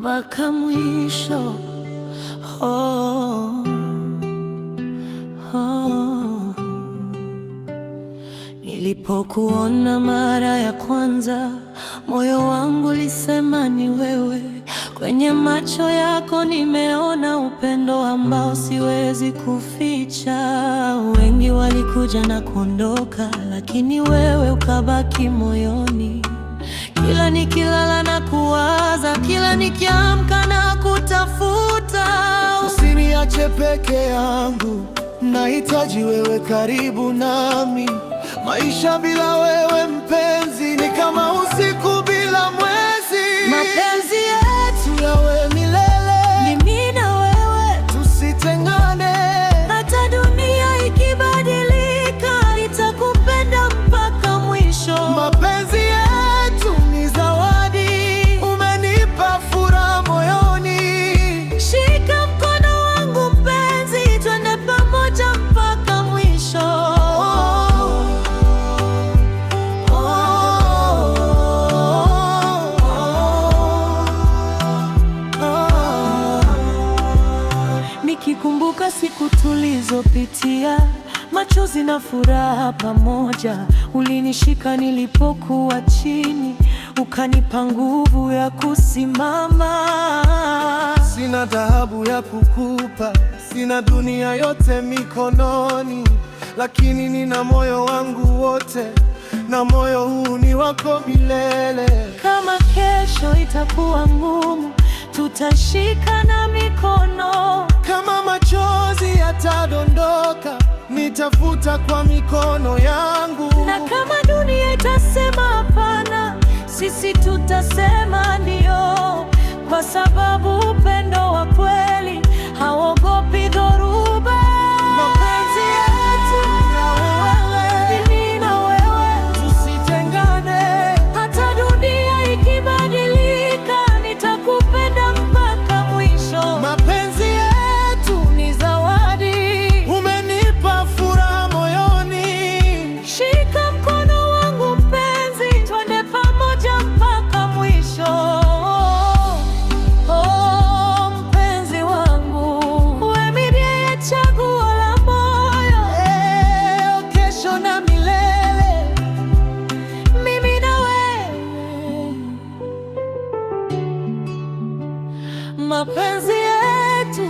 mpaka mwisho. Oh, oh. Nilipokuona mara ya kwanza, moyo wangu lisema ni wewe. Kwenye macho yako nimeona upendo ambao siwezi kuficha. Wengi walikuja na kuondoka, lakini wewe ukabaki moyoni. Kila nikilala na kuwaza, kila nikiamka na kutafuta. Usiniache peke yangu, nahitaji wewe karibu nami. Maisha bila wewe mpenzi ni kama usiku bila mwezi. Mapenzi yetu yawe milele, ni mimi na wewe, tusitengane. hata dunia ikibadilika, nitakupenda mpaka mwisho. Mapenzi yetu ni zawadi, umenipa furaha moyoni. Shika mkono wangu mpenzi, twende pamoja mpaka mwisho. Nikikumbuka siku tulizopitia, machozi na furaha pamoja. Ulinishika nilipokuwa chini, ukanipa nguvu ya kusimama. Sina dhahabu ya kukupa, sina dunia yote mikononi, lakini nina moyo wangu wote, na moyo huu ni wako milele. Kama kesho itakuwa ngumu, tutashikana mikono. Kama machozi yatadondoka, nitafuta kwa mikono yangu. Na kama dunia itasema hapana, sisi tutasema ndio, kwa sababu upendo wa kweli hauogopi dhoruba. Mapenzi yetu yawe mimi na wewe, tusitengane. hata dunia ikibadilika, nitakupenda mpaka mwisho. Mapenzi yetu ni zawadi, umenipa furaha moyoni. shika mkono wangu mpenzi, twende pamoja mpaka mwisho. Oh, mpenzi wangu, wewe ndiye chaguo la moyo. Leo, kesho na milele, Mimi na wewe, mapenzi yetu